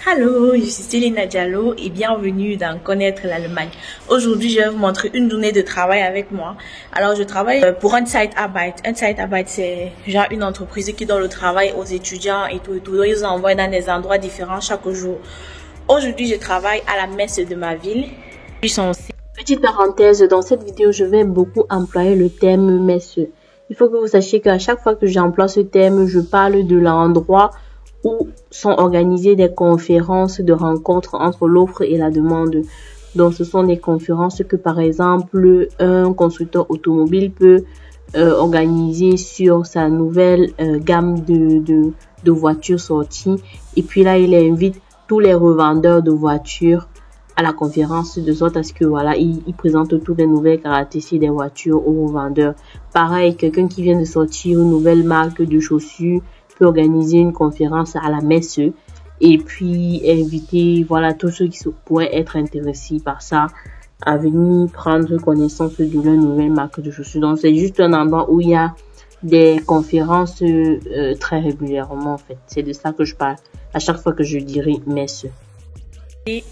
Hello, je suis Céline Diallo et bienvenue dans Connaître l'Allemagne. Aujourd'hui, je vais vous montrer une journée de travail avec moi. Alors, je travaille pour un Zeitarbeit. Un Zeitarbeit, c'est genre une entreprise qui donne le travail aux étudiants et tout et tout. Donc, ils envoient dans des endroits différents chaque jour. Aujourd'hui, je travaille à la messe de ma ville. Petite parenthèse, dans cette vidéo, je vais beaucoup employer le terme messe. Il faut que vous sachiez qu'à chaque fois que j'emploie ce terme, je parle de l'endroit où sont organisées des conférences de rencontres entre l'offre et la demande. Donc, ce sont des conférences que, par exemple, un constructeur automobile peut organiser sur sa nouvelle gamme de voitures sorties. Et puis là, il invite tous les revendeurs de voitures à la conférence de sorte à ce que voilà, il présente toutes les nouvelles caractéristiques des voitures aux revendeurs. Pareil, quelqu'un qui vient de sortir une nouvelle marque de chaussures peut organiser une conférence à la messe et puis inviter voilà tous ceux qui pourraient être intéressés par ça à venir prendre connaissance de leur nouvelle marque de chaussures. Donc c'est juste un endroit où il y a des conférences très régulièrement en fait. C'est de ça que je parle à chaque fois que je dirai messe. Et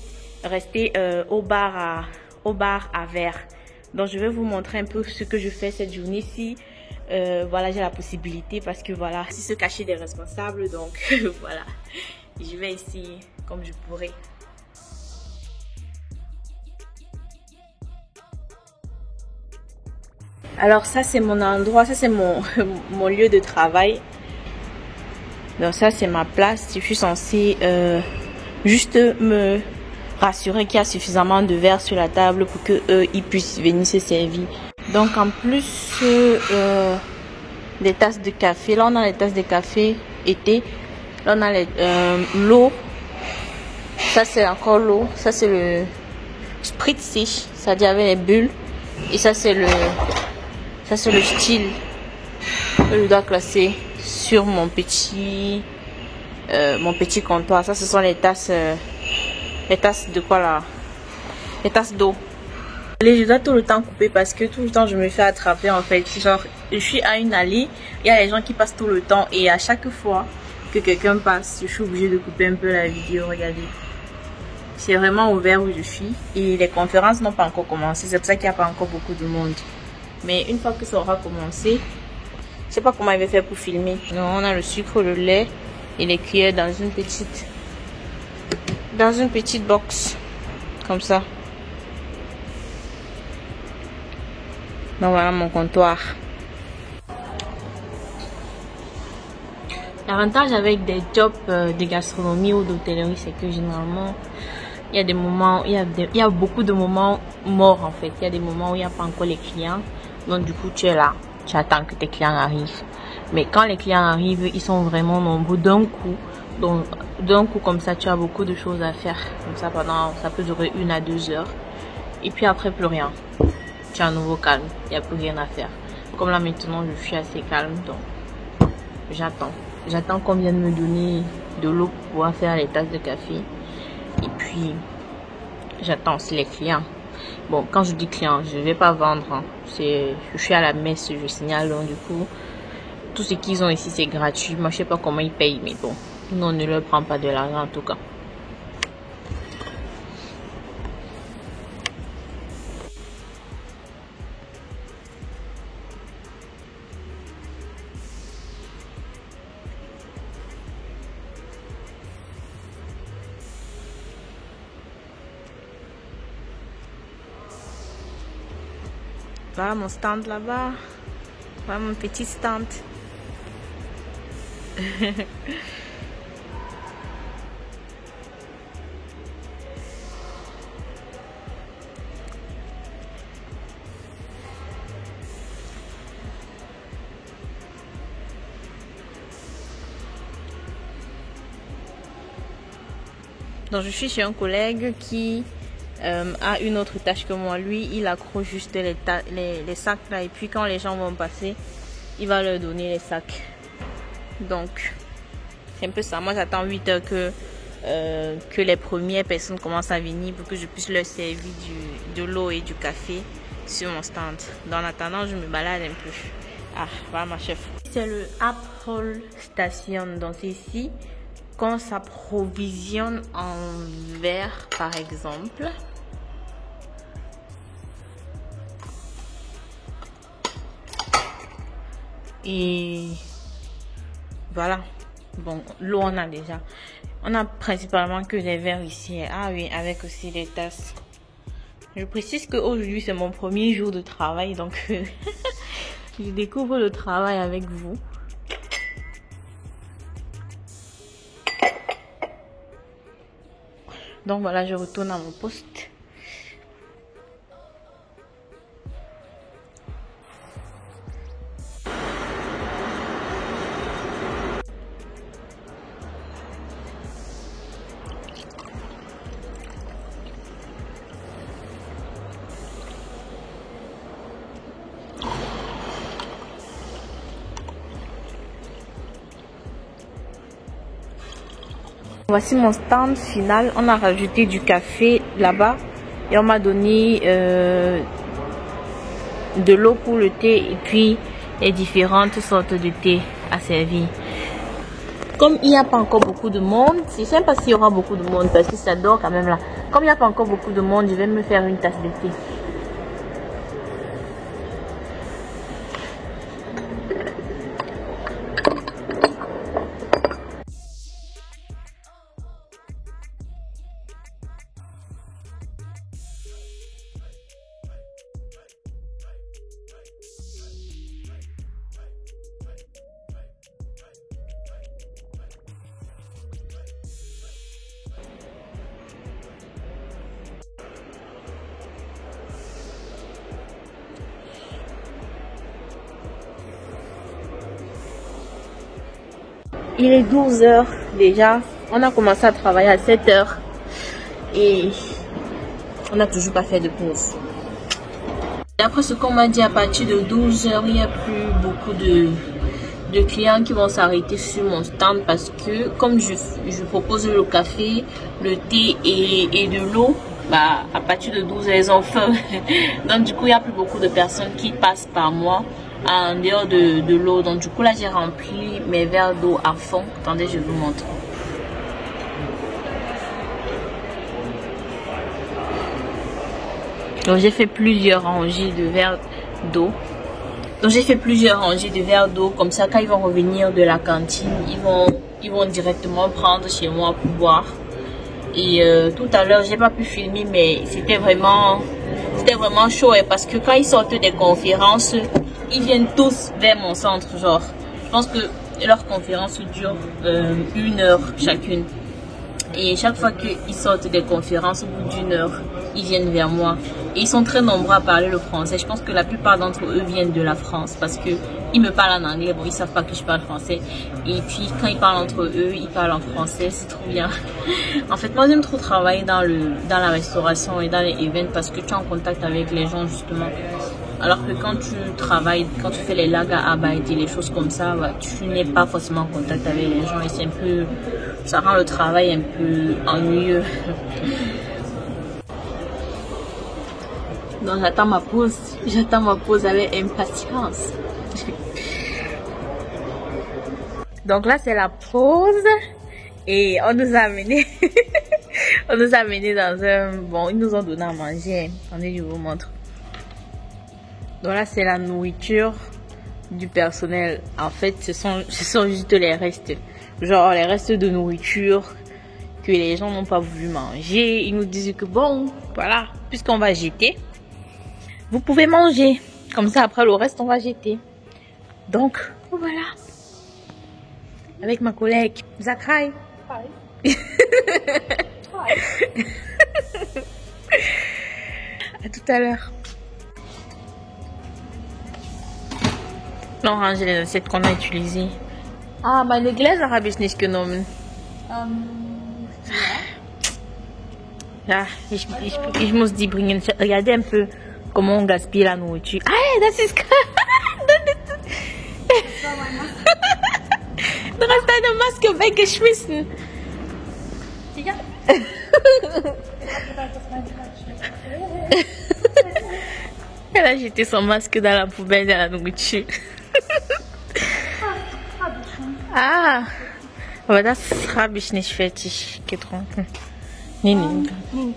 rester au bar à verre. Donc je vais vous montrer un peu ce que je fais cette journée-ci. Voilà, j'ai la possibilité parce que voilà, si se cacher des responsables, donc voilà, je vais essayer comme je pourrais. Alors ça c'est mon endroit, ça c'est mon lieu de travail. Donc ça c'est ma place. Je suis censée juste me rassurer qu'il y a suffisamment de verre sur la table pour que ils puissent venir se servir. Donc en plus des tasses de café, là on a les tasses de café été, là on a l'eau, ça c'est encore l'eau, ça c'est le spritz, c'est-à-dire avec les bulles, et ça c'est le style que je dois classer sur mon petit comptoir. Ça ce sont les tasses de quoi là, les tasses d'eau. Je dois tout le temps couper parce que tout le temps je me fais attraper en fait. Genre je suis à une allée, il y a les gens qui passent tout le temps et à chaque fois que quelqu'un passe, je suis obligée de couper un peu la vidéo. Regardez, c'est vraiment ouvert où je suis et les conférences n'ont pas encore commencé. C'est pour ça qu'il n'y a pas encore beaucoup de monde. Mais une fois que ça aura commencé, je sais pas comment il va faire pour filmer. Donc, on a le sucre, le lait et les cuillères dans une petite box comme ça. Donc voilà mon comptoir. L'avantage avec des jobs de gastronomie ou d'hôtellerie, c'est que généralement il y a des moments, il y a beaucoup de moments morts en fait. Il y a des moments où il n'y a pas encore les clients. Donc du coup tu es là, tu attends que tes clients arrivent. Mais quand les clients arrivent, ils sont vraiment nombreux d'un coup. Donc d'un coup comme ça, tu as beaucoup de choses à faire. Comme ça ça peut durer 1 à 2 heures. Et puis après plus rien. Tu es à nouveau calme, il n'y a plus rien à faire. Comme là maintenant je suis assez calme, donc j'attends qu'on vienne me donner de l'eau pour pouvoir faire les tasses de café. Et puis j'attends aussi les clients. Bon, quand je dis clients, je ne vais pas vendre, hein. Je suis à la messe, je signale, donc du coup tout ce qu'ils ont ici c'est gratuit. Moi je sais pas comment ils payent, mais bon, nous on ne leur prend pas de l'argent en tout cas. Voilà mon stand là-bas. Voilà mon petit stand. Donc je suis chez un collègue qui a une autre tâche que moi. Lui, il accroche juste les sacs là et puis quand les gens vont passer, il va leur donner les sacs. Donc c'est un peu ça. Moi j'attends 8 heures que les premières personnes commencent à venir pour que je puisse leur servir de l'eau et du café sur mon stand. Donc en attendant, je me balade un peu. Ah, voilà ma chef. C'est le Abhol Station, donc c'est ici qu'on s'approvisionne en verre, par exemple. Et voilà. Bon, l'eau on a déjà. On a principalement que des verres ici. Ah oui, avec aussi des tasses. Je précise qu'aujourd'hui c'est mon premier jour de travail, donc je découvre le travail avec vous. Donc voilà, je retourne à mon poste. Voici mon stand final. On a rajouté du café là-bas et on m'a donné de l'eau pour le thé et puis les différentes sortes de thé à servir. Comme il n'y a pas encore beaucoup de monde, je ne sais pas s'il y aura beaucoup de monde parce que ça dort quand même là. Comme il n'y a pas encore beaucoup de monde, je vais me faire une tasse de thé. Il est 12 h déjà. On a commencé à travailler à 7 h et on n'a toujours pas fait de pause. D'après ce qu'on m'a dit, à partir de 12 h, il n'y a plus beaucoup de clients qui vont s'arrêter sur mon stand parce que comme je propose le café, le thé et de l'eau, bah, à partir de 12 h, ils ont faim. Donc du coup, il n'y a plus beaucoup de personnes qui passent par moi en dehors de l'eau. Donc du coup là j'ai rempli mes verres d'eau à fond. Attendez, je vous montre. Donc j'ai fait plusieurs rangées de verres d'eau. Comme ça quand ils vont revenir de la cantine, ils vont directement prendre chez moi pour boire. Et tout à l'heure j'ai pas pu filmer, mais c'était vraiment chaud, parce que quand ils sortent des conférences, ils viennent tous vers mon centre. Genre, je pense que leurs conférences durent 1 heure chacune. Et chaque fois qu'ils sortent des conférences, au bout d'1 heure, ils viennent vers moi. Et ils sont très nombreux à parler le français. Je pense que la plupart d'entre eux viennent de la France parce que ils me parlent en anglais. Bon, ils savent pas que je parle français. Et puis, quand ils parlent entre eux, ils parlent en français. C'est trop bien. En fait, moi, j'aime trop travailler dans la restauration et dans les events parce que tu es en contact avec les gens, justement. Alors que quand tu travailles, quand tu fais les Lagerarbeit et les choses comme ça, bah, tu n'es pas forcément en contact avec les gens et c'est un peu, ça rend le travail un peu ennuyeux. Donc j'attends ma pause avec impatience. Donc là c'est la pause et on nous a amené dans un, bon, ils nous ont donné à manger. Attendez, je vous montre. Donc là c'est la nourriture du personnel. En fait ce sont juste les restes, genre les restes de nourriture que les gens n'ont pas voulu manger. Ils nous disent que bon, voilà, puisqu'on va jeter, vous pouvez manger. Comme ça après le reste on va jeter. Donc voilà, avec ma collègue Zakai. Hi. À tout à l'heure. On range les assiettes qu'on a utilisées. Ah, meine Gläser habe ich nicht genommen. Ja, ich muss die bringen. Regardez un peu comment on gaspille la nourriture. Ah, das ist... Du hast deine Maske weggeschmissen. Ja. Elle a jeté son masque dans la poubelle de la nourriture. Ah, Aber das habe ich nicht fertig getrunken. Nee, nee.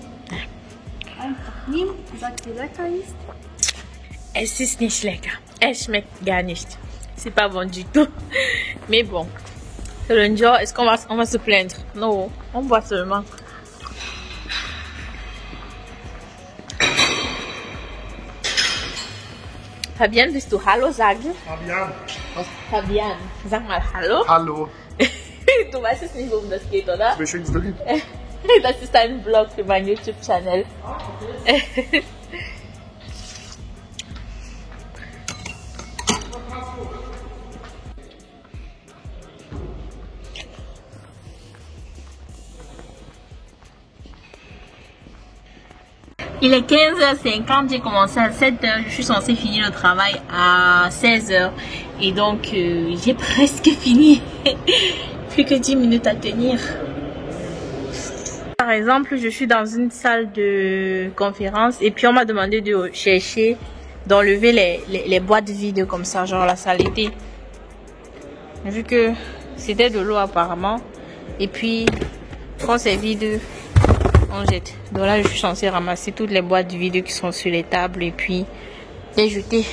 Einfach nehmen, sagt, wie lecker ist. Es ist nicht lecker. Es schmeckt gar nicht. C'est pas bon du tout. Mais bon. C'est le genre, est-ce qu'on va se plaindre? Non, on boit seulement. Fabian, willst du Hallo sagen? Fabian. Was? Fabian, sag mal Hallo. Hallo. Du weißt es nicht, worum das geht, oder? Wie schön ist drin? Das ist ein Vlog für meinen YouTube-Channel. Okay. Il est 15h50, j'ai commencé à 7h, je suis censée finir le travail à 16h et donc j'ai presque fini. Plus que 10 minutes à tenir. Par exemple, je suis dans une salle de conférence et puis on m'a demandé de chercher, d'enlever les boîtes vides comme ça, genre la saleté. Vu que c'était de l'eau apparemment et puis quand c'est vide, on jette. Donc là, je suis censée ramasser toutes les boîtes vides qui sont sur les tables et puis les jeter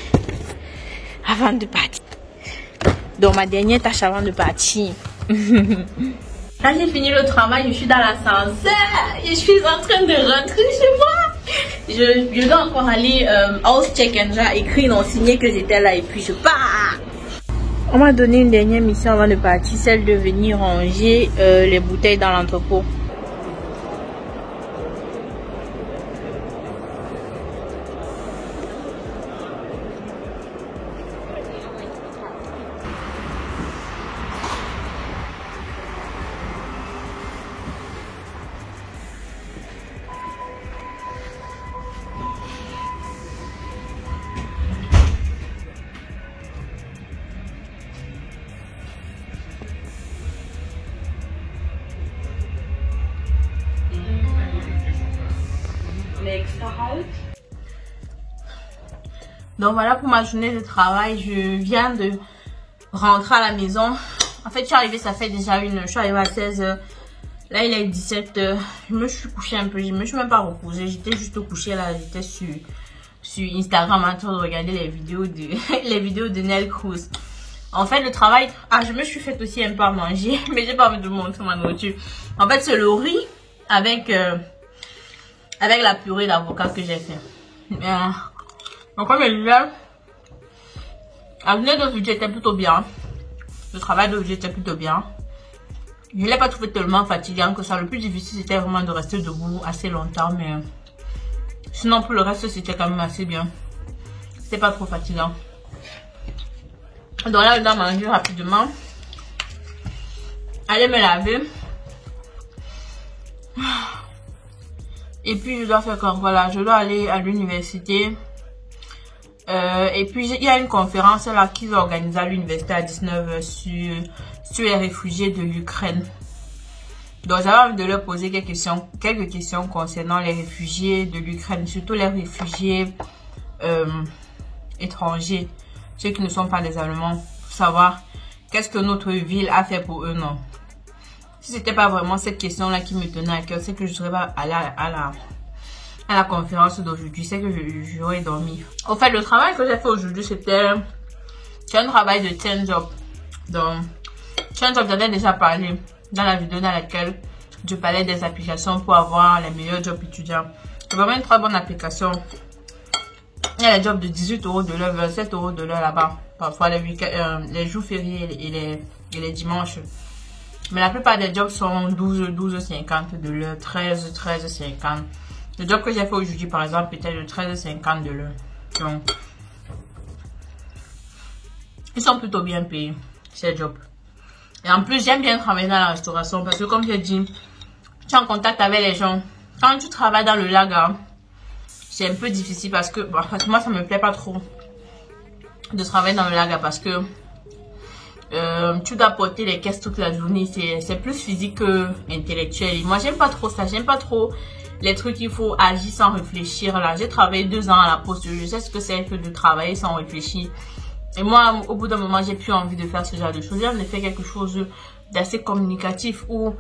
avant de partir. Donc ma dernière tâche avant de partir. Là, j'ai fini le travail, je suis dans l'ascenseur et je suis en train de rentrer chez moi. Je dois encore aller house check and j'ai écrit, non signé que j'étais là et puis je pars. On m'a donné une dernière mission avant de partir, celle de venir ranger les bouteilles dans l'entrepôt. Donc voilà pour ma journée de travail. Je viens de rentrer à la maison. En fait, je suis arrivée, ça fait déjà je suis arrivée à 16h. Là, il est 17h. Je me suis couchée un peu. Je me suis même pas reposée. J'étais juste couchée là. J'étais sur Instagram en train de regarder les vidéos de Nell Cruz. En fait, le travail... Ah, je me suis fait aussi un peu à manger. Mais j'ai pas envie de montrer ma nourriture. En fait, c'est le riz avec la purée d'avocat que j'ai fait. Donc comme je disais, la journée d'aujourd'hui était plutôt bien. Le travail d'aujourd'hui était plutôt bien. Je ne l'ai pas trouvé tellement fatigant que ça. Le plus difficile c'était vraiment de rester debout assez longtemps. Mais sinon pour le reste c'était quand même assez bien. C'était pas trop fatigant. Donc là je dois manger rapidement. Aller me laver. Et puis je dois faire comme voilà, je dois aller à l'université. Et puis il y a une conférence là qui va organiser à l'université à 19h sur les réfugiés de l'Ukraine. Donc j'avais envie de leur poser quelques questions concernant les réfugiés de l'Ukraine, surtout les réfugiés étrangers, ceux qui ne sont pas des Allemands, pour savoir qu'est-ce que notre ville a fait pour eux, non. Si c'était pas vraiment cette question là qui me tenait à cœur, c'est que je serais pas allée à la conférence d'aujourd'hui, c'est que j'aurais dormi. En fait, le travail que j'ai fait aujourd'hui, c'était un travail de change-up. Donc, change-up, j'avais déjà parlé dans la vidéo dans laquelle je parlais des applications pour avoir les meilleurs jobs étudiants. C'est vraiment une très bonne application. Il y a les jobs de 18 € de l'heure, 27 € de l'heure là-bas. Parfois les jours fériés et les dimanches. Mais la plupart des jobs sont 12,50 de l'heure, 13,50. Le job que j'ai fait aujourd'hui, par exemple, était de 13,50 de l'heure. Donc, ils sont plutôt bien payés, ces jobs. Et en plus, j'aime bien travailler dans la restauration parce que, comme j'ai dit, tu es en contact avec les gens. Quand tu travailles dans le lager, c'est un peu difficile parce que, bon, moi, ça me plaît pas trop de travailler dans le lager parce que tu dois porter les caisses toute la journée. C'est plus physique que intellectuel. Et moi, j'aime pas trop ça. J'aime pas trop les trucs qu'il faut agir sans réfléchir. Là, j'ai travaillé 2 ans à la poste. Je sais ce que c'est que de travailler sans réfléchir. Et moi, au bout d'un moment, j'ai plus envie de faire ce genre de choses. J'ai envie de faire quelque chose d'assez communicatif où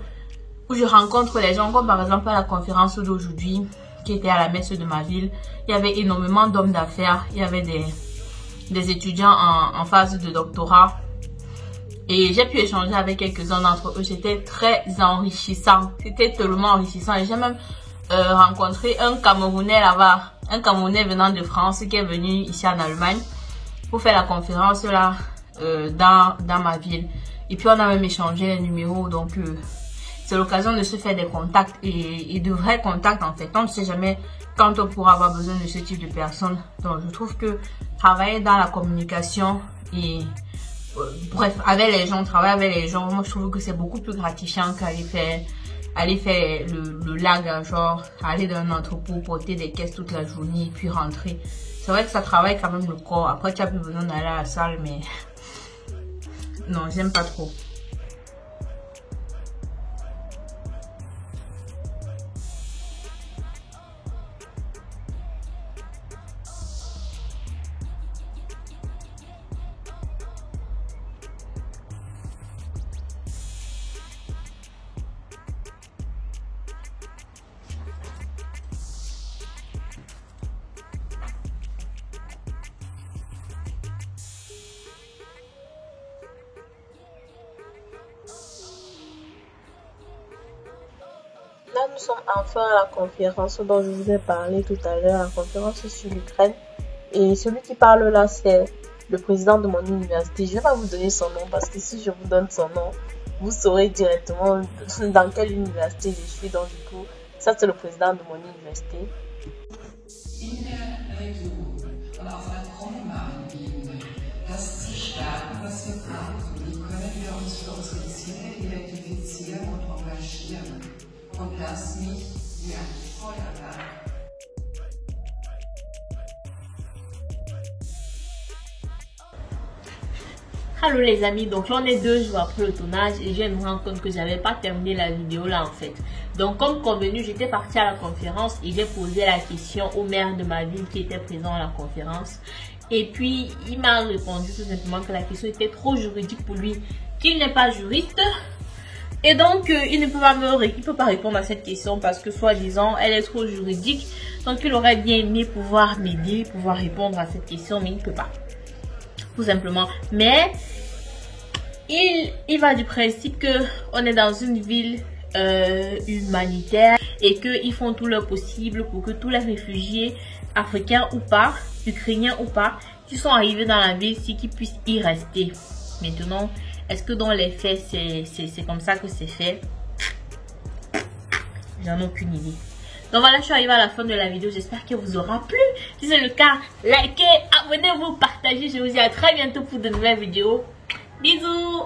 je rencontre les gens, comme par exemple à la conférence d'aujourd'hui qui était à la messe de ma ville. Il y avait énormément d'hommes d'affaires, il y avait des étudiants en phase de doctorat et j'ai pu échanger avec quelques-uns d'entre eux. C'était très enrichissant, c'était tellement enrichissant et j'ai même rencontré un Camerounais là-bas, un Camerounais venant de France qui est venu ici en Allemagne pour faire la conférence là dans ma ville. Et puis on a même échangé les numéros, donc c'est l'occasion de se faire des contacts et de vrais contacts en fait. On ne sait jamais quand on pourra avoir besoin de ce type de personnes. Donc je trouve que travailler dans la communication et bref, avec les gens, travailler avec les gens, moi je trouve que c'est beaucoup plus gratifiant qu'aller faire le lag, genre aller dans un entrepôt, porter des caisses toute la journée et puis rentrer. C'est vrai que ça travaille quand même le corps. Après tu as plus besoin d'aller à la salle, mais non, j'aime pas trop. Là, nous sommes enfin à la conférence dont je vous ai parlé tout à l'heure, la conférence sur l'Ukraine. Et celui qui parle là, c'est le président de mon université. Je ne vais pas vous donner son nom parce que si je vous donne son nom, vous saurez directement dans quelle université je suis. Donc du coup, ça c'est le président de mon université. Hello les amis, donc j'en ai 2 jours après le tournage et je viens de me rendre compte que j'avais pas terminé la vidéo là en fait. Donc comme convenu, j'étais partie à la conférence et j'ai posé la question au maire de ma ville qui était présent à la conférence. Et puis il m'a répondu tout simplement que la question était trop juridique pour lui, qu'il n'est pas juriste. Et donc, il ne peut pas répondre à cette question parce que, soi-disant, elle est trop juridique. Donc, il aurait bien aimé pouvoir m'aider, pouvoir répondre à cette question, mais il ne peut pas. Tout simplement. Mais, il va du principe qu'on est dans une ville humanitaire et qu'ils font tout leur possible pour que tous les réfugiés, africains ou pas, ukrainiens ou pas, qui sont arrivés dans la ville, si qu'ils puissent y rester. Maintenant, est-ce que dans les faits, c'est comme ça que c'est fait? J'en ai aucune idée. Donc voilà, je suis arrivée à la fin de la vidéo. J'espère qu'elle vous aura plu. Si c'est le cas, likez, abonnez-vous, partagez. Je vous dis à très bientôt pour de nouvelles vidéos. Bisous!